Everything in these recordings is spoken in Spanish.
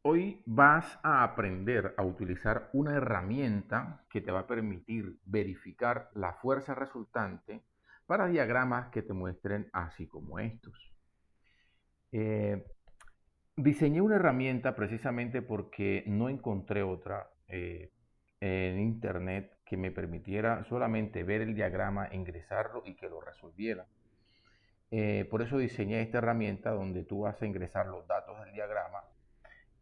Hoy vas a aprender a utilizar una herramienta que te va a permitir verificar la fuerza resultante para diagramas que te muestren así como estos. Eh, Diseñé una herramienta precisamente porque no encontré otra en internet que me permitiera solamente ver el diagrama, ingresarlo y que lo resolviera. Por eso diseñé esta herramienta donde tú vas a ingresar los datos del diagrama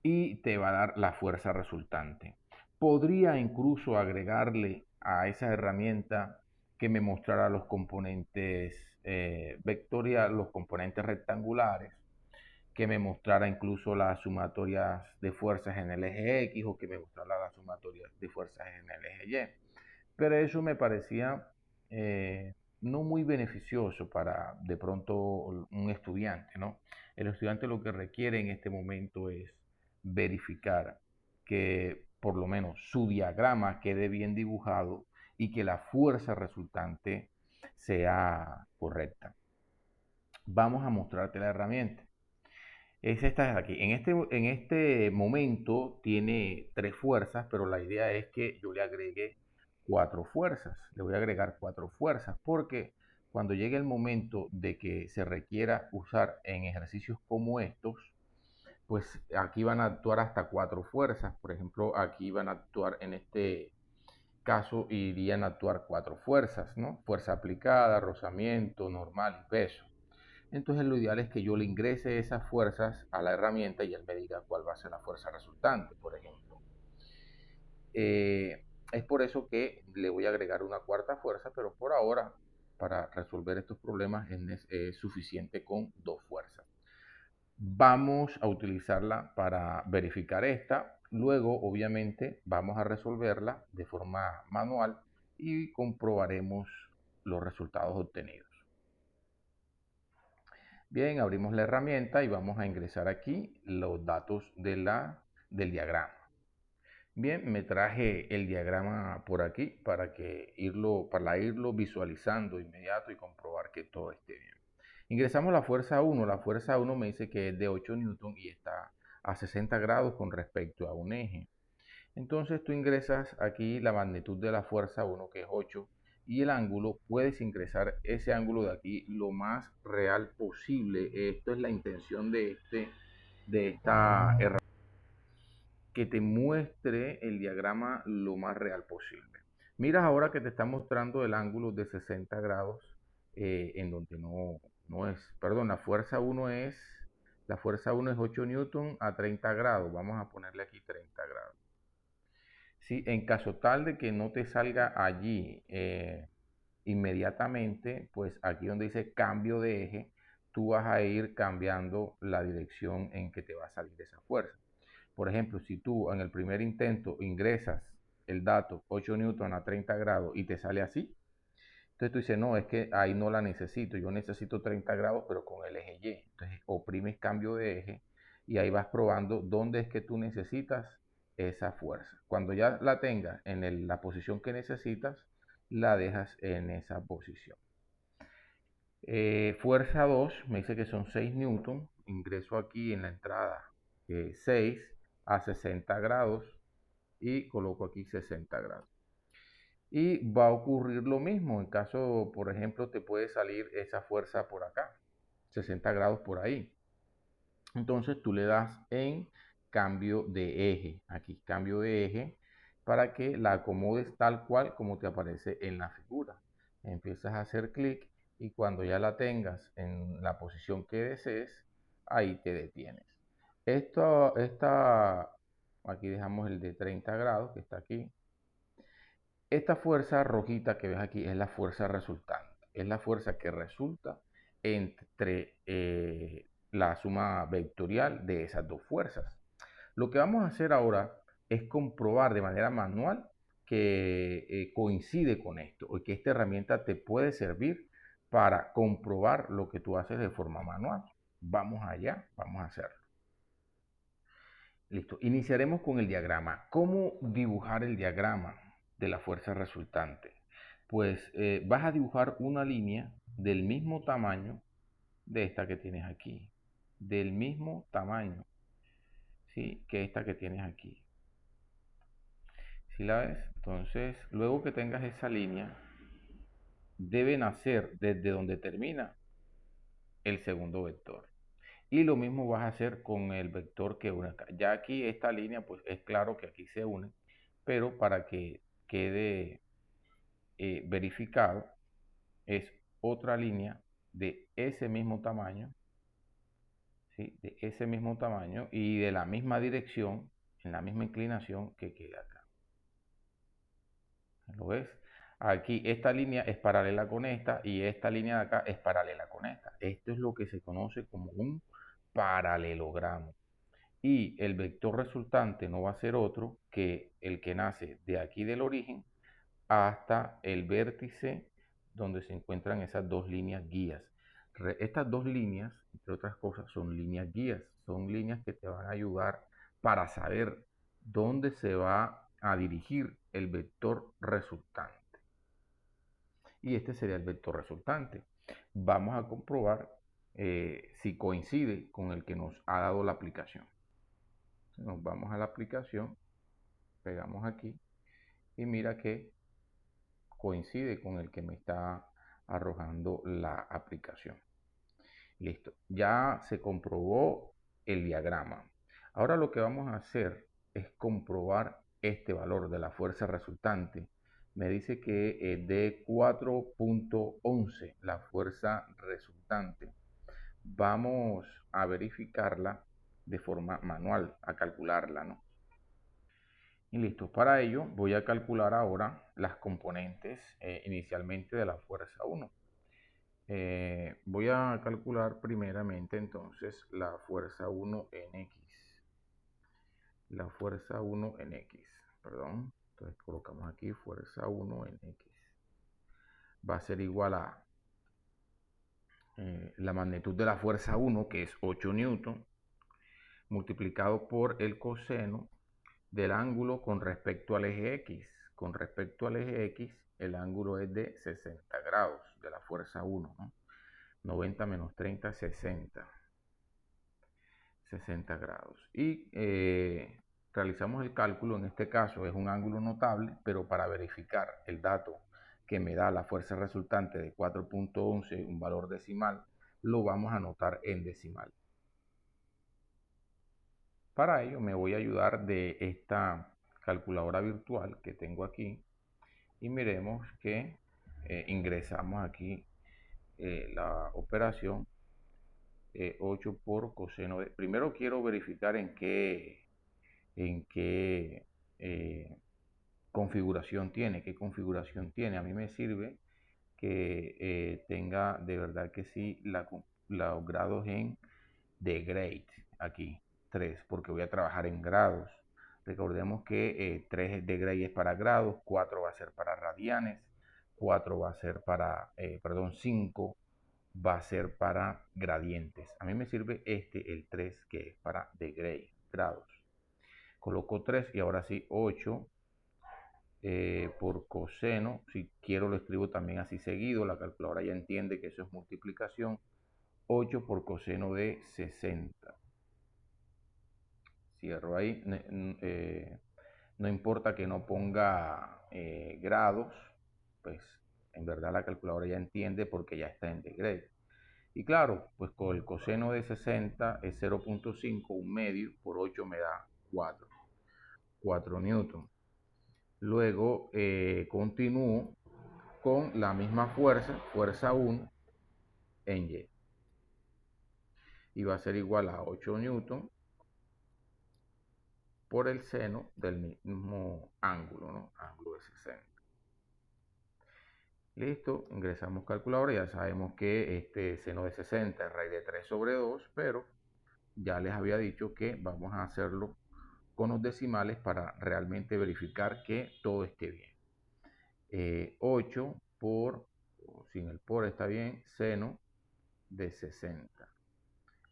y te va a dar la fuerza resultante. Podría incluso agregarle a esa herramienta que me mostrara los componentes vectoriales, los componentes rectangulares, que me mostrara incluso las sumatorias de fuerzas en el eje X o que me mostrara las sumatorias de fuerzas en el eje Y. Pero eso me parecía no muy beneficioso para de pronto un estudiante, ¿no? El estudiante lo que requiere en este momento es verificar que por lo menos su diagrama quede bien dibujado y que la fuerza resultante sea correcta. Vamos a mostrarte la herramienta. Es esta de aquí. En este momento tiene tres fuerzas, pero la idea es que yo le agregue cuatro fuerzas. Le voy a agregar cuatro fuerzas porque cuando llegue el momento de que se requiera usar en ejercicios como estos, pues aquí van a actuar hasta cuatro fuerzas. Por ejemplo, aquí van a actuar en este caso, irían a actuar cuatro fuerzas, ¿no? Fuerza aplicada, rozamiento, normal y peso. Entonces lo ideal es que yo le ingrese esas fuerzas a la herramienta y él me diga cuál va a ser la fuerza resultante, por ejemplo. Es por eso que le voy a agregar una cuarta fuerza, pero por ahora, para resolver estos problemas, es suficiente con dos fuerzas. Vamos a utilizarla para verificar esta. Luego, obviamente, vamos a resolverla de forma manual y comprobaremos los resultados obtenidos. Bien, abrimos la herramienta y vamos a ingresar aquí los datos del diagrama. Bien, me traje el diagrama por aquí para irlo visualizando inmediato y comprobar que todo esté bien. Ingresamos la fuerza 1. La fuerza 1 me dice que es de 8 newton y está a 60 grados con respecto a un eje. Entonces tú ingresas aquí la magnitud de la fuerza 1, que es 8, y el ángulo, puedes ingresar ese ángulo de aquí lo más real posible. Esto es la intención de esta herramienta, que te muestre el diagrama lo más real posible. Miras ahora que te está mostrando el ángulo de 60 grados en donde no es, perdón, la fuerza 1 es 8 newton a 30 grados. Vamos a ponerle aquí 30 grados. Sí, en caso tal de que no te salga allí inmediatamente, pues aquí donde dice cambio de eje, tú vas a ir cambiando la dirección en que te va a salir esa fuerza. Por ejemplo, si tú en el primer intento ingresas el dato 8 newton a 30 grados y te sale así, entonces tú dices, no, es que ahí no la necesito, yo necesito 30 grados pero con el eje Y. Entonces oprimes cambio de eje y ahí vas probando dónde es que tú necesitas esa fuerza. Cuando ya la tengas en la posición que necesitas, la dejas en esa posición. Fuerza 2 me dice que son 6 newton, ingreso aquí en la entrada 6 a 60 grados y coloco aquí 60 grados. Y va a ocurrir lo mismo. En caso, por ejemplo, te puede salir esa fuerza por acá, 60 grados por ahí. Entonces tú le das en cambio de eje, aquí cambio de eje, para que la acomodes tal cual como te aparece en la figura. Empiezas a hacer clic y cuando ya la tengas en la posición que desees, ahí te detienes. Aquí dejamos el de 30 grados que está aquí. Esta fuerza rojita que ves aquí es la fuerza resultante. Es la fuerza que resulta entre la suma vectorial de esas dos fuerzas. Lo que vamos a hacer ahora es comprobar de manera manual que coincide con esto o que esta herramienta te puede servir para comprobar lo que tú haces de forma manual. Vamos allá, vamos a hacerlo. Listo. Iniciaremos con el diagrama. ¿Cómo dibujar el diagrama de la fuerza resultante? Pues vas a dibujar una línea del mismo tamaño de esta que tienes aquí. Del mismo tamaño. ¿sí? Que esta que tienes aquí. ¿Sí la ves? Entonces, luego que tengas esa línea, debe nacer desde donde termina el segundo vector. Y lo mismo vas a hacer con el vector que une acá. Ya aquí esta línea, pues es claro que aquí se une, pero para que quede verificado, es otra línea de ese mismo tamaño, ¿sí? De ese mismo tamaño y de la misma dirección, en la misma inclinación que queda acá. ¿Lo ves? Aquí esta línea es paralela con esta y esta línea de acá es paralela con esta. Esto es lo que se conoce como un paralelogramo. Y el vector resultante no va a ser otro que el que nace de aquí del origen hasta el vértice donde se encuentran esas dos líneas guías. Estas dos líneas, entre otras cosas, son líneas guías. Son líneas que te van a ayudar para saber dónde se va a dirigir el vector resultante. Y este sería el vector resultante. Vamos a comprobar si coincide con el que nos ha dado la aplicación. Nos vamos a la aplicación, pegamos aquí y mira que coincide con el que me está arrojando la aplicación. Listo, ya se comprobó el diagrama. Ahora lo que vamos a hacer es comprobar este valor de la fuerza resultante. Me dice que es de 4.11 la fuerza resultante. Vamos a verificarla de forma manual, a calcularla, ¿no? Y listo, para ello voy a calcular ahora las componentes inicialmente de la fuerza 1. Voy a calcular primeramente entonces la fuerza 1 en X. La fuerza 1 en X, perdón. Entonces colocamos aquí fuerza 1 en X. Va a ser igual a la magnitud de la fuerza 1, que es 8 newton, multiplicado por el coseno del ángulo con respecto al eje X. Con respecto al eje X, el ángulo es de 60 grados de la fuerza 1, ¿no? 90 menos 30, 60. 60 grados. Y realizamos el cálculo, en este caso es un ángulo notable, pero para verificar el dato que me da la fuerza resultante de 4.11, un valor decimal, lo vamos a anotar en decimal. Para ello me voy a ayudar de esta calculadora virtual que tengo aquí y miremos que ingresamos aquí la operación 8 por coseno de... Primero quiero verificar en qué configuración tiene, qué configuración tiene. A mí me sirve que tenga de verdad que sí los grados en degrade aquí 3, porque voy a trabajar en grados. Recordemos que 3 de grade es para grados, 4 va a ser para radianes, 4 va a ser para, 5 va a ser para gradientes. A mí me sirve el 3, que es para degrade, grados. Coloco 3 y ahora sí 8 por coseno. Si quiero lo escribo también así seguido, la calculadora ya entiende que eso es multiplicación. 8 por coseno de 60. Cierro ahí. No importa que no ponga grados, pues en verdad la calculadora ya entiende porque ya está en degrade. Y claro, pues con el coseno de 60 es 0.5, un medio, por 8 me da 4 newton. Luego continúo con la misma fuerza 1 en Y. Y va a ser igual a 8 newton por el seno del mismo ángulo, ¿no? Ángulo de 60. Listo, ingresamos calculadora, ya sabemos que este seno de 60 es raíz de 3 sobre 2, pero ya les había dicho que vamos a hacerlo con los decimales para realmente verificar que todo esté bien. 8 por, sin el por está bien, seno de 60.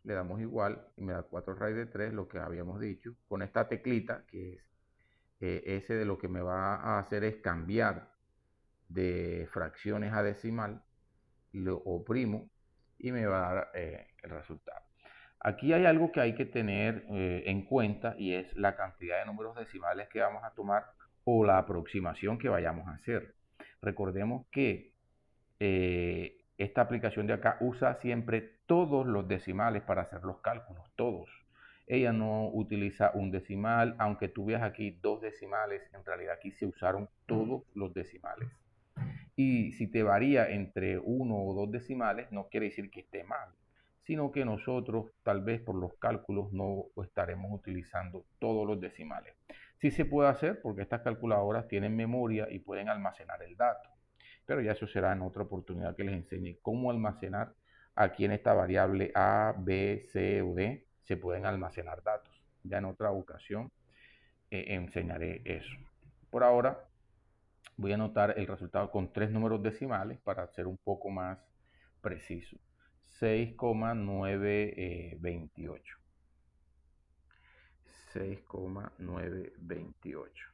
Le damos igual y me da 4 raíz de 3, lo que habíamos dicho. Con esta teclita, que es ese de lo que me va a hacer es cambiar de fracciones a decimal, lo oprimo y me va a dar el resultado. Aquí hay algo que hay que tener en cuenta y es la cantidad de números decimales que vamos a tomar o la aproximación que vayamos a hacer. Recordemos que esta aplicación de acá usa siempre todos los decimales para hacer los cálculos, todos. Ella no utiliza un decimal, aunque tú veas aquí dos decimales, en realidad aquí se usaron todos los decimales. Y si te varía entre uno o dos decimales, no quiere decir que esté mal, sino que nosotros tal vez por los cálculos no estaremos utilizando todos los decimales. Sí se puede hacer porque estas calculadoras tienen memoria y pueden almacenar el dato, pero ya eso será en otra oportunidad que les enseñe cómo almacenar aquí en esta variable A, B, C o D, se pueden almacenar datos. Ya en otra ocasión enseñaré eso. Por ahora voy a anotar el resultado con tres números decimales para ser un poco más preciso. 6,928. 6,928.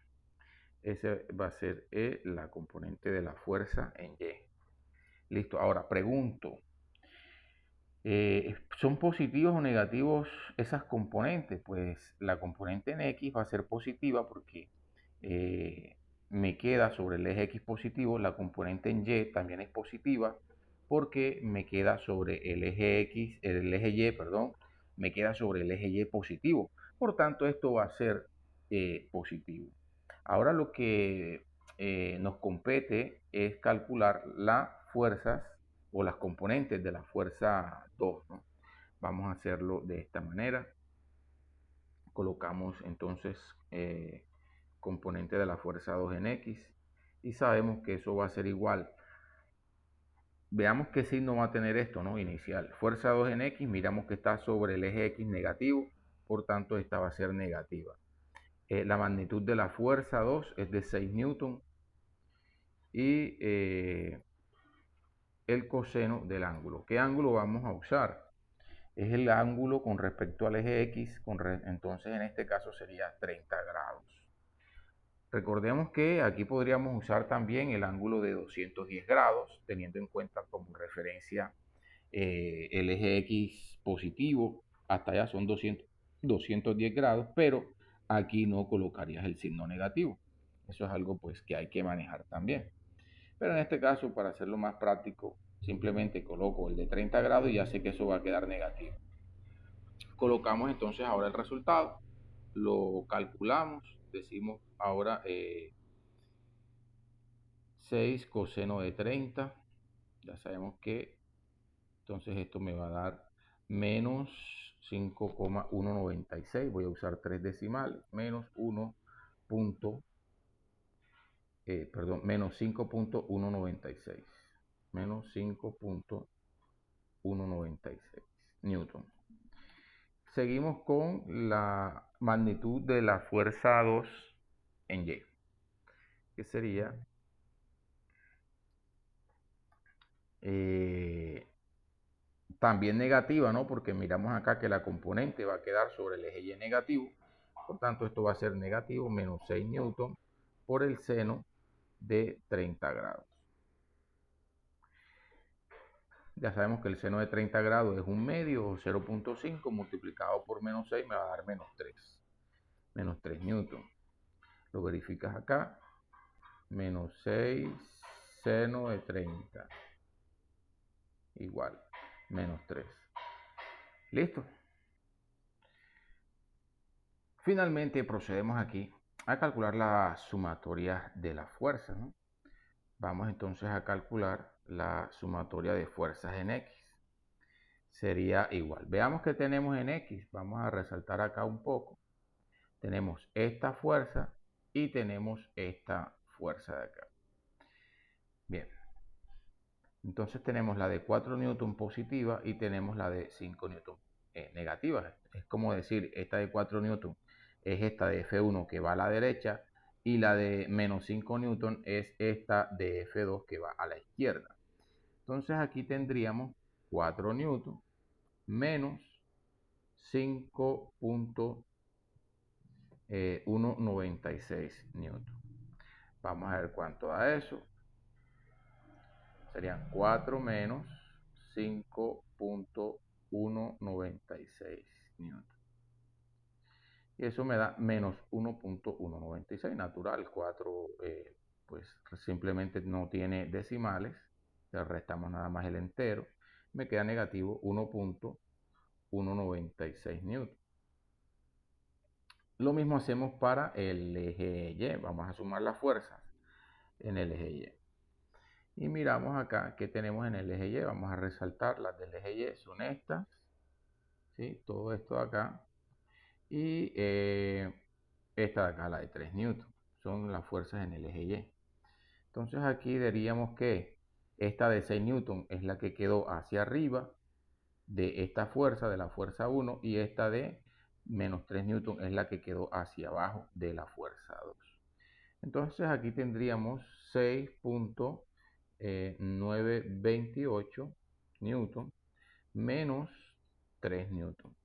Ese va a ser la componente de la fuerza en Y. Listo, ahora pregunto, ¿son positivos o negativos esas componentes? Pues la componente en X va a ser positiva porque me queda sobre el eje X positivo. La componente en Y también es positiva porque me queda sobre el eje X, el eje Y, perdón, me queda sobre el eje Y positivo. Por tanto, esto va a ser positivo. Ahora lo que nos compete es calcular las fuerzas o las componentes de la fuerza 2, ¿no? Vamos a hacerlo de esta manera. Colocamos entonces componente de la fuerza 2 en X y sabemos que eso va a ser igual. Veamos qué signo va a tener esto, ¿no? Inicial. Fuerza 2 en X, miramos que está sobre el eje X negativo, por tanto esta va a ser negativa. La magnitud de la fuerza 2 es de 6 newton y el coseno del ángulo. ¿Qué ángulo vamos a usar? Es el ángulo con respecto al eje X, entonces en este caso sería 30 grados. Recordemos que aquí podríamos usar también el ángulo de 210 grados, teniendo en cuenta como referencia el eje X positivo, hasta allá son 210 grados, pero aquí no colocarías el signo negativo. Eso es algo pues que hay que manejar también. Pero en este caso, para hacerlo más práctico, simplemente coloco el de 30 grados y ya sé que eso va a quedar negativo. Colocamos entonces ahora el resultado, lo calculamos, decimos ahora 6 coseno de 30, ya sabemos que entonces esto me va a dar menos 5,196, voy a usar tres decimales, menos 1. Menos 5,196, menos 5,196 newton. Seguimos con la magnitud de la fuerza 2 en Y, que sería también negativa, ¿no? Porque miramos acá que la componente va a quedar sobre el eje Y negativo, por tanto esto va a ser negativo, menos 6 newton por el seno de 30 grados. Ya sabemos que el seno de 30 grados es un medio, o 0,5 multiplicado por menos 6 me va a dar menos 3. Menos 3 newton. Lo verificas acá. Menos 6 seno de 30. Igual. Menos 3. Listo. Finalmente procedemos aquí a calcular la sumatoria de las fuerzas, ¿no? Vamos entonces a calcular la sumatoria de fuerzas en X. Sería igual. Veamos que tenemos en X. Vamos a resaltar acá un poco. Tenemos esta fuerza y tenemos esta fuerza de acá. Bien. Entonces tenemos la de 4 newton positiva y tenemos la de 5 newton negativa. Es como decir, esta de 4 newton es esta de F1 que va a la derecha y la de menos 5 newton es esta de F2 que va a la izquierda. Entonces aquí tendríamos 4 newton menos 5,196 newton. Vamos a ver cuánto da eso. Serían 4 menos 5,196. 1.96 newton. Y eso me da menos 1.196, natural. 4 pues simplemente no tiene decimales, le restamos nada más el entero, me queda negativo 1.196 newton. Lo mismo hacemos para el eje Y, vamos a sumar las fuerzas en el eje Y. Y miramos acá que tenemos en el eje Y, vamos a resaltar las del eje Y, son estas, ¿sí? Todo esto de acá. Y esta de acá, la de 3 newton, son las fuerzas en el eje Y. Entonces aquí diríamos que esta de 6 newton es la que quedó hacia arriba de esta fuerza, de la fuerza 1, y esta de menos 3 newton es la que quedó hacia abajo de la fuerza 2. Entonces aquí tendríamos 6.928 newton menos 3 newton.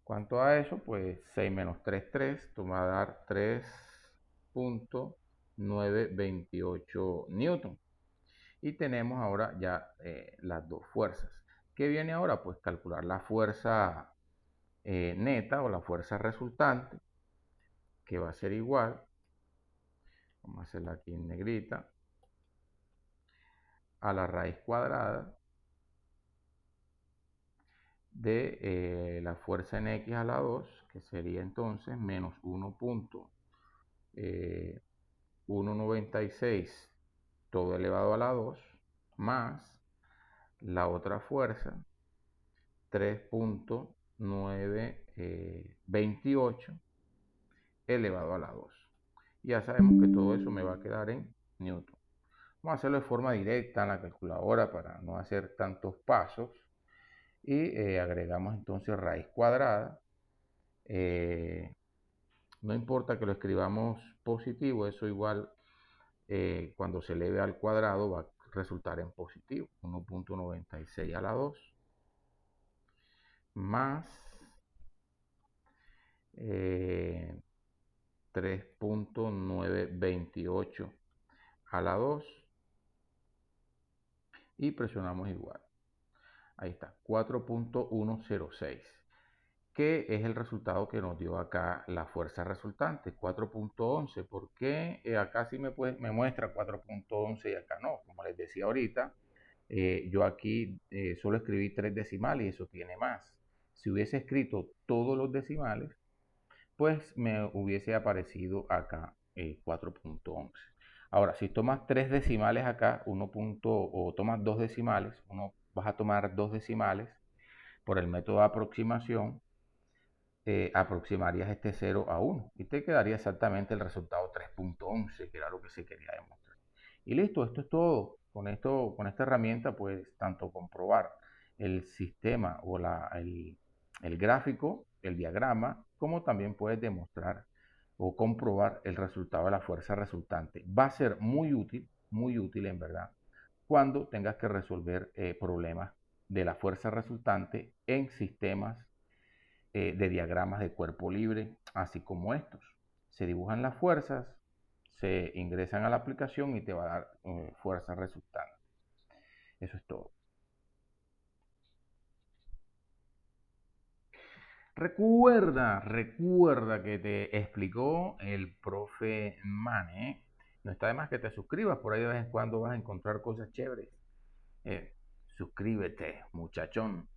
¿Cuánto a eso? Pues 6 menos 3, 3, esto va a dar 3.928 newton. Y tenemos ahora ya las dos fuerzas. ¿Qué viene ahora? Pues calcular la fuerza neta o la fuerza resultante, que va a ser igual, vamos a hacerla aquí en negrita, a la raíz cuadrada de la fuerza en X a la 2, que sería entonces menos 1.196 todo elevado a la 2, más la otra fuerza, 3.928 elevado a la 2. Ya sabemos que todo eso me va a quedar en newton. Vamos a hacerlo de forma directa en la calculadora para no hacer tantos pasos. Y agregamos entonces raíz cuadrada. No importa que lo escribamos positivo, eso igual cuando se eleve al cuadrado va a resultar en positivo. 1.96 a la 2 más 3.928 a la 2 y presionamos igual. Ahí está, 4.106, que es el resultado que nos dio acá la fuerza resultante, 4.11. ¿Por qué acá sí me muestra 4.11 y acá no? Como les decía ahorita, yo aquí solo escribí 3 decimales y eso tiene más. Si hubiese escrito todos los decimales, pues me hubiese aparecido acá 4.11. Ahora, si tomas 3 decimales acá, o tomas 2 decimales, vas a tomar 2 decimales por el método de aproximación, aproximarías este 0 a 1 y te quedaría exactamente el resultado 3.11, que era lo que se quería demostrar. Y listo, esto es todo. Con esta herramienta puedes tanto comprobar el sistema o el gráfico, el diagrama, como también puedes demostrar o comprobar el resultado de la fuerza resultante. Va a ser muy útil en verdad, cuando tengas que resolver problemas de la fuerza resultante en sistemas de diagramas de cuerpo libre, así como estos. Se dibujan las fuerzas, se ingresan a la aplicación y te va a dar fuerza resultante. Eso es todo. Recuerda que te explicó el profe Mane. No está de más que te suscribas, por ahí de vez en cuando vas a encontrar cosas chéveres. Suscríbete, muchachón.